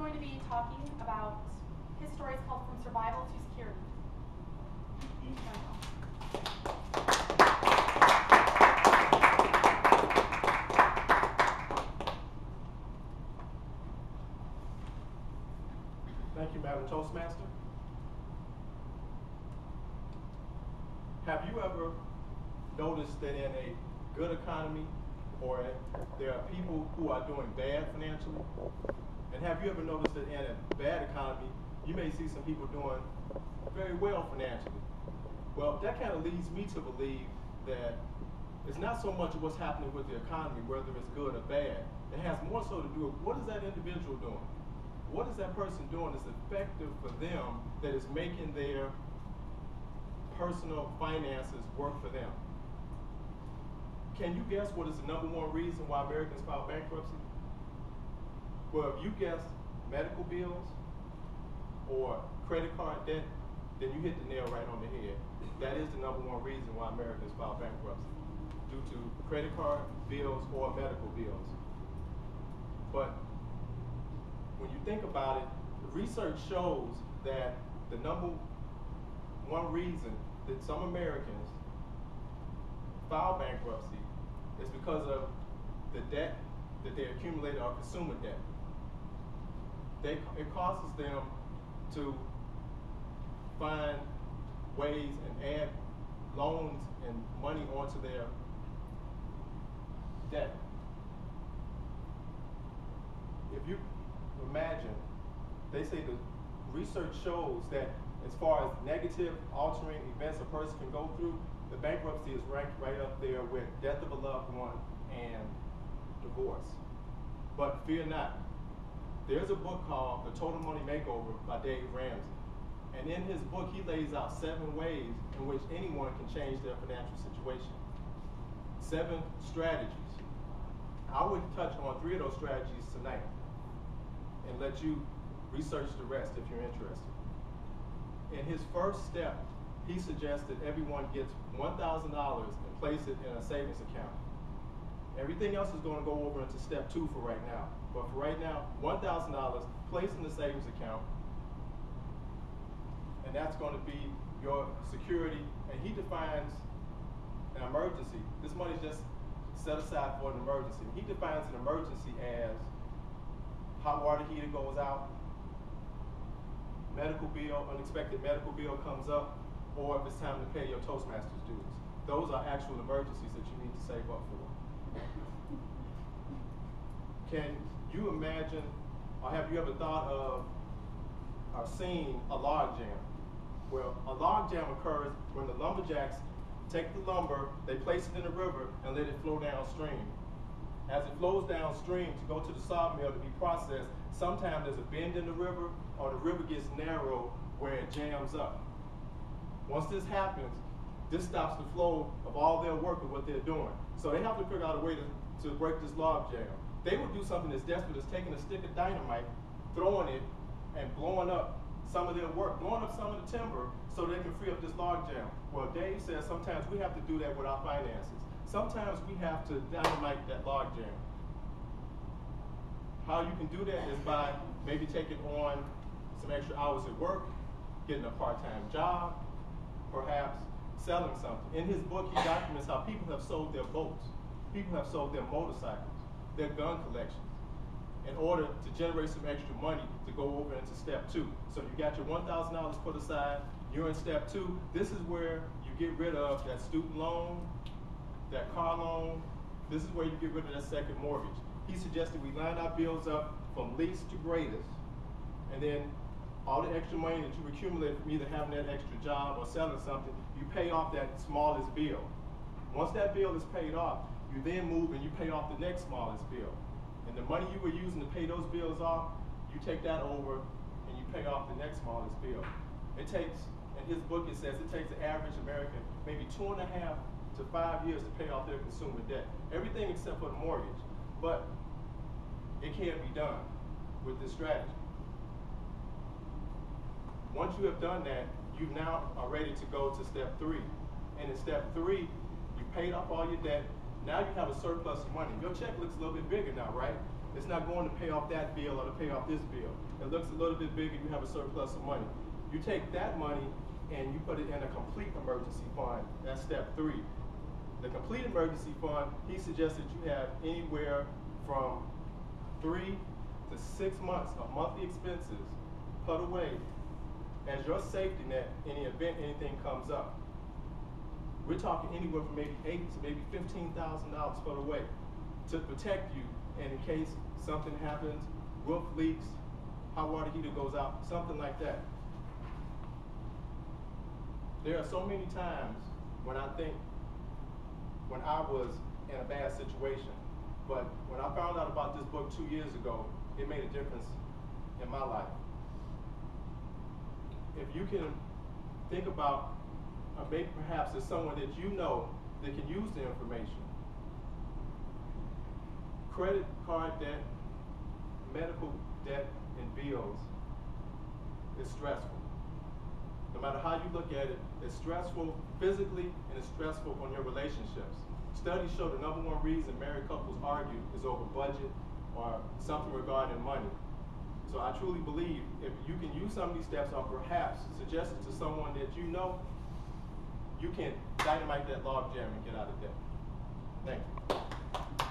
going to be talking about his story is called From Survival to Security. Thank you, Madam Toastmaster. Have you ever noticed that in a good economy, or there are people who are doing bad financially? And have you ever noticed that in a bad economy, you may see some people doing very well financially? Well, that kind of leads me to believe that it's not so much what's happening with the economy, whether it's good or bad. It has more so to do with what is that individual doing? What is that person doing that's effective for them, that is making their personal finances work for them? Can you guess what is the #1 reason why Americans file bankruptcy? Well, if you guess medical bills or credit card debt, then you hit the nail right on the head. That is the #1 reason why Americans file bankruptcy, due to credit card bills or medical bills. But when you think about it, the research shows that the #1 reason that some Americans file bankruptcy is because of the debt that they accumulated, or consumer debt. It causes them to find ways and add loans and money onto their debt. If you imagine, they say the research shows that as far as negative, altering events a person can go through, the bankruptcy is ranked right up there with death of a loved one and divorce. But fear not. There's a book called The Total Money Makeover by Dave Ramsey. And in his book, he lays out 7 ways in which anyone can change their financial situation. 7 strategies. I would touch on 3 of those strategies tonight and let you research the rest if you're interested. In his first step, he suggests that everyone gets $1,000 and place it in a savings account. Everything else is going to go over into step 2 for right now. But for right now, $1,000 placed in the savings account, and that's going to be your security. And he defines an emergency. This money is just set aside for an emergency. He defines an emergency as hot water heater goes out, medical bill, unexpected medical bill comes up, or if it's time to pay your Toastmasters dues. Those are actual emergencies that you need to save up for. Can you imagine, or have you ever thought of or seen a log jam? Well, a log jam occurs when the lumberjacks take the lumber, they place it in the river, and let it flow downstream. As it flows downstream to go to the sawmill to be processed, sometimes there's a bend in the river, or the river gets narrow where it jams up. Once this happens, this stops the flow of all their work and what they're doing. So they have to figure out a way to break this log jam. They would do something as desperate as taking a stick of dynamite, throwing it, and blowing up some of their work, blowing up some of the timber so they can free up this log jam. Well, Dave says sometimes we have to do that with our finances. Sometimes we have to dynamite that log jam. How you can do that is by maybe taking on some extra hours at work, getting a part-time job, perhaps selling something. In his book, he documents how people have sold their boats, people have sold their motorcycles, their gun collections, in order to generate some extra money to go over into step 2. So you got your $1,000 put aside, you're in step 2. This is where you get rid of that student loan, that car loan. This is where you get rid of that second mortgage. He suggested we line our bills up from least to greatest, and then all the extra money that you accumulate from either having that extra job or selling something, you pay off that smallest bill. Once that bill is paid off, you then move and you pay off the next smallest bill. And the money you were using to pay those bills off, you take that over and you pay off the next smallest bill. It takes, in his book it says, it takes the average American maybe 2.5 to 5 years to pay off their consumer debt. Everything except for the mortgage. But it can't be done with this strategy. Once you have done that, you now are ready to go to step 3. And in step 3, you paid off all your debt. Now you have a surplus of money. Your check looks a little bit bigger now, right? It's not going to pay off that bill or to pay off this bill. It looks a little bit bigger, you have a surplus of money. You take that money and you put it in a complete emergency fund. That's step 3. The complete emergency fund, he suggested you have anywhere from 3 to 6 months of monthly expenses put away as your safety net in the event anything comes up. We're talking anywhere from maybe $8,000 to maybe $15,000 put away to protect you, and in case something happens, roof leaks, hot water heater goes out, something like that. There are so many times when I think when I was in a bad situation, but when I found out about this book 2 years ago, it made a difference in my life. If you can think about, maybe perhaps there's someone that you know that can use the information. Credit card debt, medical debt, and bills is stressful. No matter how you look at it, it's stressful physically and it's stressful on your relationships. Studies show the #1 reason married couples argue is over budget or something regarding money. So I truly believe if you can use some of these steps or perhaps suggest it to someone that you know, you can dynamite that log jam and get out of debt. Thank you.